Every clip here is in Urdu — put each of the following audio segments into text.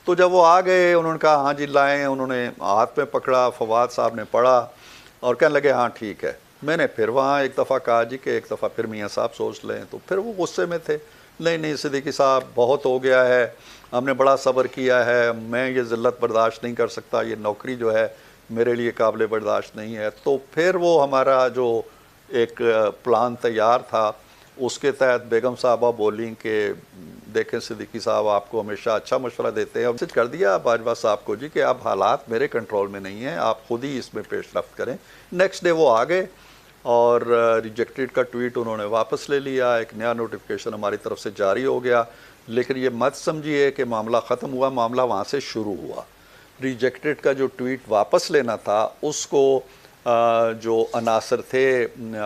تو جب وہ آ گئے انہوں نے کہا ہاں جی لائیں، انہوں نے ہاتھ میں پکڑا، فواد صاحب نے پڑھا اور کہنے لگے ہاں ٹھیک ہے۔ میں نے پھر وہاں ایک دفعہ کہا جی کہ ایک دفعہ پھر میاں صاحب سوچ لیں، تو پھر وہ غصے میں تھے، نہیں صدیقی صاحب بہت ہو گیا ہے، ہم نے بڑا صبر کیا ہے، میں یہ ذلت برداشت نہیں کر سکتا، یہ نوکری جو ہے میرے لیے قابل برداشت نہیں ہے۔ تو پھر وہ ہمارا جو ایک پلان تیار تھا اس کے تحت بیگم صاحبہ بولیں کہ دیکھیں صدیقی صاحب آپ کو ہمیشہ اچھا مشورہ دیتے ہیں، میسج کر دیا باجوہ صاحب کو جی کہ اب حالات میرے کنٹرول میں نہیں ہیں، آپ خود ہی اس میں پیش رفت کریں۔ نیکسٹ ڈے وہ آ گئے اور ریجیکٹڈ کا ٹویٹ انہوں نے واپس لے لیا، ایک نیا نوٹیفیکیشن ہماری طرف سے جاری ہو گیا۔ لیکن یہ مت سمجھیے کہ معاملہ ختم ہوا، معاملہ وہاں سے شروع ہوا۔ ریجیکٹڈ کا جو ٹویٹ واپس لینا تھا اس کو جو عناصر تھے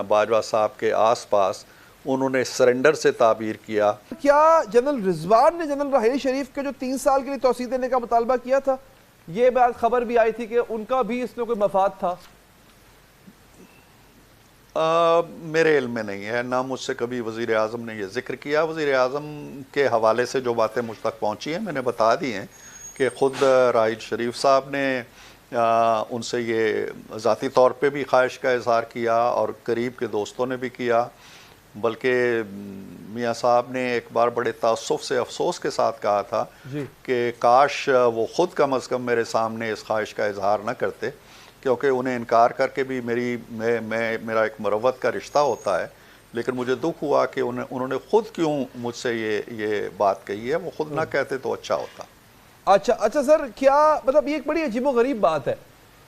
باجوہ صاحب کے آس پاس انہوں نے سرنڈر سے تعبیر کیا۔ کیا جنرل رضوان نے جنرل راحیل شریف کے جو 3 سال کے لیے توسیع دینے کا مطالبہ کیا تھا؟ یہ بات خبر بھی آئی تھی کہ ان کا بھی اس میں کوئی مفاد تھا۔ میرے علم میں نہیں ہے، نہ مجھ سے کبھی وزیر اعظم نے یہ ذکر کیا۔ وزیر اعظم کے حوالے سے جو باتیں مجھ تک پہنچی ہیں میں نے بتا دی ہیں کہ خود راحیل شریف صاحب نے ان سے یہ ذاتی طور پہ بھی خواہش کا اظہار کیا اور قریب کے دوستوں نے بھی کیا، بلکہ میاں صاحب نے ایک بار بڑے تأسف سے افسوس کے ساتھ کہا تھا کہ کاش وہ خود کم از کم میرے سامنے اس خواہش کا اظہار نہ کرتے، کیونکہ انہیں انکار کر کے بھی میرا ایک مروت کا رشتہ ہوتا ہے، لیکن مجھے دکھ ہوا کہ انہوں نے خود کیوں مجھ سے یہ بات کہی ہے، وہ خود نہ کہتے تو اچھا ہوتا۔ اچھا سر، کیا مطلب یہ ایک بڑی عجیب و غریب بات ہے،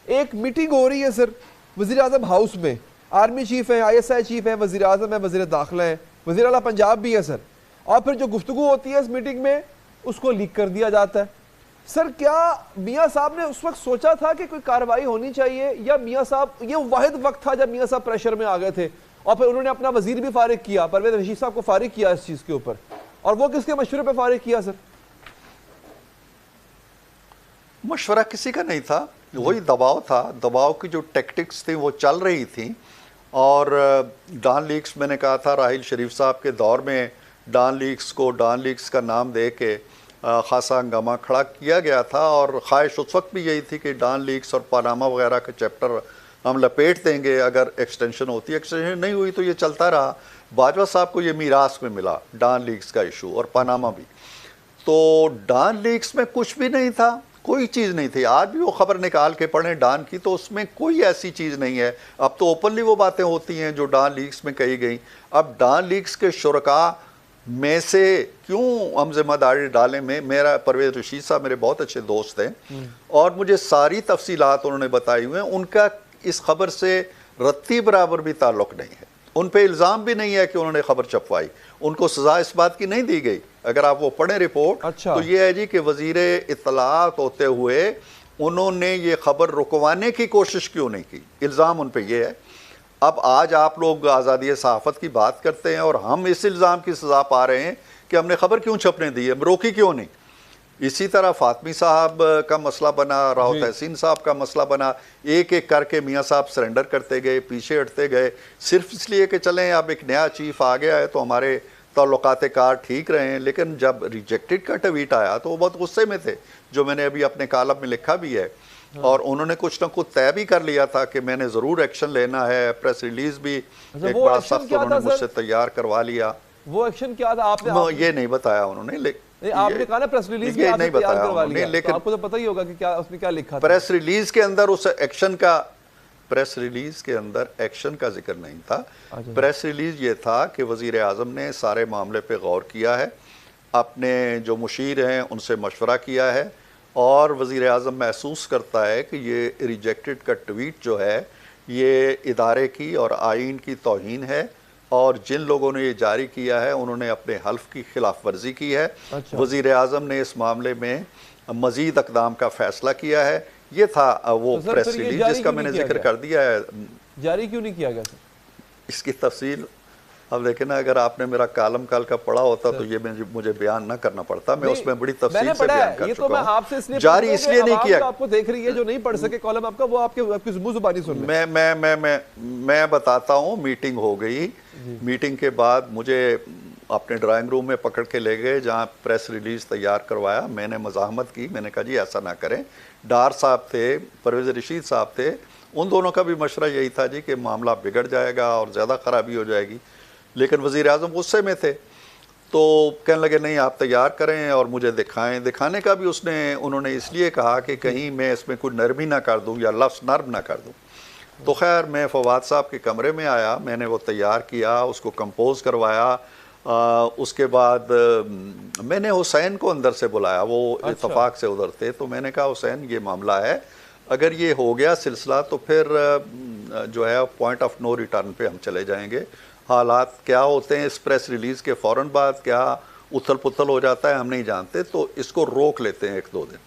ایک میٹنگ ہو رہی ہے سر وزیر اعظم ہاؤس میں، آرمی چیف ہیں، ISI چیف ہیں، وزیر اعظم ہے، وزیر داخلہ ہے، وزیر اعلیٰ پنجاب بھی ہے سر، اور پھر جو گفتگو ہوتی ہے اس میٹنگ میں اس کو لیک کر دیا جاتا ہے۔ سر کیا میاں صاحب نے اس وقت سوچا تھا کہ کوئی کارروائی ہونی چاہیے، یا میاں صاحب یہ واحد وقت تھا جب میاں صاحب پریشر میں آ گئے تھے اور پھر انہوں نے اپنا وزیر بھی فارغ کیا، پرویز رشید صاحب کو فارغ کیا اس چیز کے اوپر، اور وہ کس کے مشورے پہ فارغ کیا سر؟ مشورہ کسی کا نہیں تھا، وہی دباؤ تھا، دباؤ کی جو ٹیکٹکس تھیں وہ چل رہی تھیں، اور ڈان لیکس میں نے کہا تھا راحیل شریف صاحب کے دور میں ڈان لیکس کا نام دے کے خاصا ہنگامہ کھڑا کیا گیا تھا، اور خواہش اس وقت بھی یہی تھی کہ ڈان لیکس اور پاناما وغیرہ کا چیپٹر ہم لپیٹ دیں گے اگر ایکسٹینشن ہوتی ہے۔ ایکسٹینشن نہیں ہوئی تو یہ چلتا رہا، باجوہ صاحب کو یہ میراث میں ملا ڈان لیکس کا ایشو اور پاناما بھی۔ تو ڈان لیکس میں کچھ بھی نہیں تھا، کوئی چیز نہیں تھی، آج بھی وہ خبر نکال کے پڑھیں ڈان کی تو اس میں کوئی ایسی چیز نہیں ہے۔ اب تو اوپنلی وہ باتیں ہوتی ہیں جو ڈان لیکس میں کہی گئیں۔ اب ڈان لیکس کے شرکاء میں سے کیوں ہم ذمہ داری ڈالیں؟ میرا پرویز رشید صاحب میرے بہت اچھے دوست ہیں اور مجھے ساری تفصیلات انہوں نے بتائی ہوئے ہیں، ان کا اس خبر سے رتی برابر بھی تعلق نہیں ہے، ان پہ الزام بھی نہیں ہے کہ انہوں نے خبر چھپوائی، ان کو سزا اس بات کی نہیں دی گئی۔ اگر آپ وہ پڑھیں رپورٹ تو یہ ہے جی کہ وزیر اطلاعات ہوتے ہوئے انہوں نے یہ خبر رکوانے کی کوشش کیوں نہیں کی، الزام ان پہ یہ ہے۔ اب آج آپ لوگ آزادی صحافت کی بات کرتے ہیں اور ہم اس الزام کی سزا پا رہے ہیں کہ ہم نے خبر کیوں چھپنے دی ہے، روکی کیوں نہیں۔ اسی طرح فاطمی صاحب کا مسئلہ بنا، راؤ تحسین صاحب کا مسئلہ بنا، ایک ایک کر کے میاں صاحب سرنڈر کرتے گئے، پیچھے ہٹتے گئے، صرف اس لیے کہ چلیں اب ایک نیا چیف آ گیا ہے تو ہمارے تعلقات کار ٹھیک رہے ہیں۔ لیکن جب ریجیکٹڈ کا ٹویٹ آیا تو وہ بہت غصے میں تھے، جو میں نے ابھی اپنے کالم میں لکھا بھی ہے، اور انہوں نے کچھ نہ کچھ طے بھی کر لیا تھا کہ میں نے ضرور ایکشن لینا ہے۔ پریس ریلیز بھی ایک بڑا سخت انہوں نے مجھ سے تیار کروا لیا۔ وہ ایکشن کیا تھا؟ آپ نے یہ نہیں بتایا انہوں نے، آپ نے کہا نا پریس ریلیز بھی آپ نے تیار کروا لیا، تو آپ کو تو پتہ ہی ہوگا کہ کیا اس میں کیا لکھا تھا۔ پریس ریلیز کے اندر اس ایکشن کا پریس ریلیز کے اندر ایکشن کا ذکر نہیں تھا۔ پریس ریلیز یہ تھا کہ وزیر اعظم نے سارے معاملے پہ غور کیا ہے، اپنے جو مشیر ہیں ان سے مشورہ کیا ہے، اور وزیر اعظم محسوس کرتا ہے کہ یہ ریجیکٹڈ کا ٹویٹ جو ہے یہ ادارے کی اور آئین کی توہین ہے، اور جن لوگوں نے یہ جاری کیا ہے انہوں نے اپنے حلف کی خلاف ورزی کی ہے۔ وزیر اعظم نے اس معاملے میں مزید اقدام کا فیصلہ کیا ہے۔ یہ تھا وہ پریس ریلیز جس کا میں نے ذکر کر دیا ہے۔ جاری کیوں نہیں کیا گیا سر؟ اس کی تفصیل اب دیکھیں نا، اگر آپ نے میرا کالم کل کا پڑھا ہوتا تو یہ مجھے بیان نہ کرنا پڑتا، میں اس میں بڑی تفصیل سے بیان کر چکا ہوں۔ جاری اس لیے نہیں کیا، آپ کو دیکھ رہی ہے جو نہیں پڑھ سکے کالم آپ کا، وہ آپ کی زبانی سن لیں۔ میں بتاتا ہوں، میٹنگ ہو گئی، میٹنگ کے بعد مجھے اپنے ڈرائنگ روم میں پکڑ کے لے گئے جہاں پریس ریلیز تیار کروایا. میں نے مزاحمت کی, میں نے کہا جی ایسا نہ کریں. ڈار صاحب تھے, پرویز رشید صاحب تھے, ان دونوں کا بھی مشورہ یہی تھا جی کہ معاملہ بگڑ جائے گا اور زیادہ خرابی ہو جائے گی, لیکن وزیر اعظم غصے میں تھے تو کہنے لگے نہیں آپ تیار کریں اور مجھے دکھائیں. دکھانے کا بھی انہوں نے اس لیے کہا کہ کہیں میں اس میں کوئی نرمی نہ کر دوں یا لفظ نرم نہ کر دوں. تو خیر میں فواد صاحب کے کمرے میں آیا, میں نے وہ تیار کیا, اس کو کمپوز کروایا. اس کے بعد میں نے حسین کو اندر سے بلایا, وہ اتفاق سے ادھر تھے. تو میں نے کہا حسین یہ معاملہ ہے, اگر یہ ہو گیا سلسلہ تو پھر جو ہے پوائنٹ آف نو ریٹرن پہ ہم چلے جائیں گے. حالات کیا ہوتے ہیں اس پریس ریلیز کے فوراً بعد, کیا اتھل پتھل ہو جاتا ہے ہم نہیں جانتے, تو اس کو روک لیتے ہیں 1-2 دن.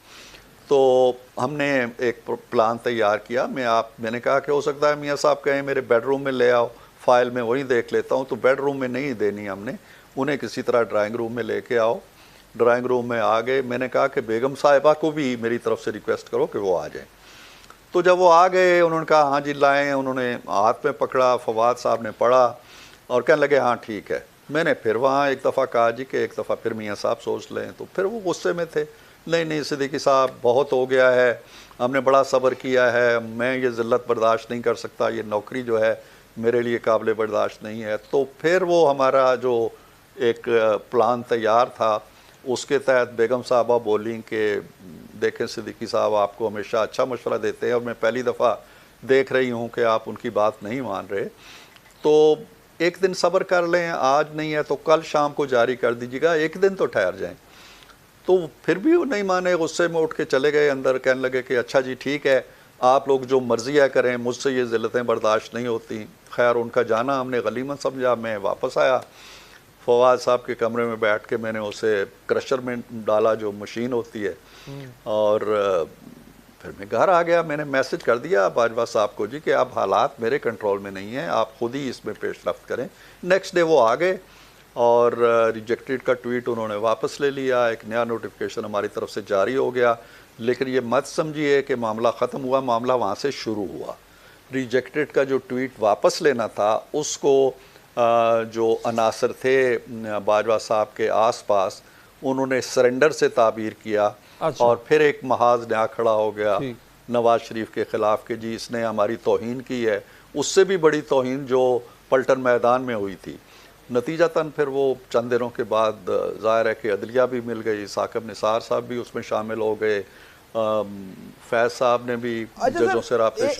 تو ہم نے ایک پلان تیار کیا. میں نے کہا کہ ہو سکتا ہے میاں صاحب کہیں میرے بیڈ روم میں لے آؤ, فائل میں وہیں دیکھ لیتا ہوں. تو بیڈ روم میں نہیں دینی ہم نے, انہیں کسی طرح ڈرائنگ روم میں لے کے آؤ. ڈرائنگ روم میں آ گئے. میں نے کہا کہ بیگم صاحبہ کو بھی میری طرف سے ریکویسٹ کرو کہ وہ آ جائیں. تو جب وہ آ گئے انہوں نے کہا ہاں جی لائیں. انہوں نے ہاتھ میں پکڑا, فواد صاحب نے پڑھا اور کہنے لگے ہاں ٹھیک ہے. میں نے پھر وہاں ایک دفعہ کہا جی کہ ایک دفعہ پھر میاں صاحب سوچ لیں. تو پھر وہ غصے میں تھے, نہیں صدیقی صاحب بہت ہو گیا ہے, ہم نے بڑا صبر کیا ہے, میں یہ ذلت برداشت نہیں کر سکتا, یہ نوکری جو ہے میرے لیے قابل برداشت نہیں ہے. تو پھر وہ ہمارا جو ایک پلان تیار تھا اس کے تحت بیگم صاحبہ بولیں کہ دیکھیں صدیقی صاحب آپ کو ہمیشہ اچھا مشورہ دیتے ہیں اور میں پہلی دفعہ دیکھ رہی ہوں کہ آپ ان کی بات نہیں مان رہے, تو ایک دن صبر کر لیں, آج نہیں ہے تو کل شام کو جاری کر دیجیے گا, ایک دن تو ٹھہر جائیں. تو پھر بھی وہ نہیں مانے, غصے میں اٹھ کے چلے گئے اندر. کہنے لگے کہ اچھا جی ٹھیک ہے آپ لوگ جو مرضی ہے کریں, مجھ سے یہ ذلتیں برداشت نہیں ہوتی. خیر ان کا جانا ہم نے غنیمت سمجھا. میں واپس آیا, فواد صاحب کے کمرے میں بیٹھ کے میں نے اسے کرشر میں ڈالا جو مشین ہوتی ہے, اور پھر میں گھر آ گیا. میں نے میسج کر دیا باجوہ صاحب کو جی کہ اب حالات میرے کنٹرول میں نہیں ہیں, آپ خود ہی اس میں پیش رفت کریں. نیکسٹ ڈے وہ آ گئے اور ریجیکٹڈ کا ٹویٹ انہوں نے واپس لے لیا. ایک نیا نوٹیفیکیشن ہماری طرف سے جاری ہو گیا. لیکن یہ مت سمجھیے کہ معاملہ ختم ہوا, معاملہ وہاں سے شروع ہوا. ریجیکٹڈ کا جو ٹویٹ واپس لینا تھا اس کو جو عناصر تھے باجوہ صاحب کے آس پاس انہوں نے سرنڈر سے تعبیر کیا. اور پھر ایک محاذ نیا کھڑا ہو گیا نواز شریف کے خلاف کہ جی اس نے ہماری توہین کی ہے. اس سے بھی بڑی توہین جو پلٹن میدان میں ہوئی تھی. نتیجتاً پھر وہ چند دنوں کے بعد ظاہر ہے کہ عدلیہ بھی مل گئی, ثاقب نثار صاحب بھی اس میں شامل ہو گئے, فیض صاحب نے بھی ججوں سے رابطے شروع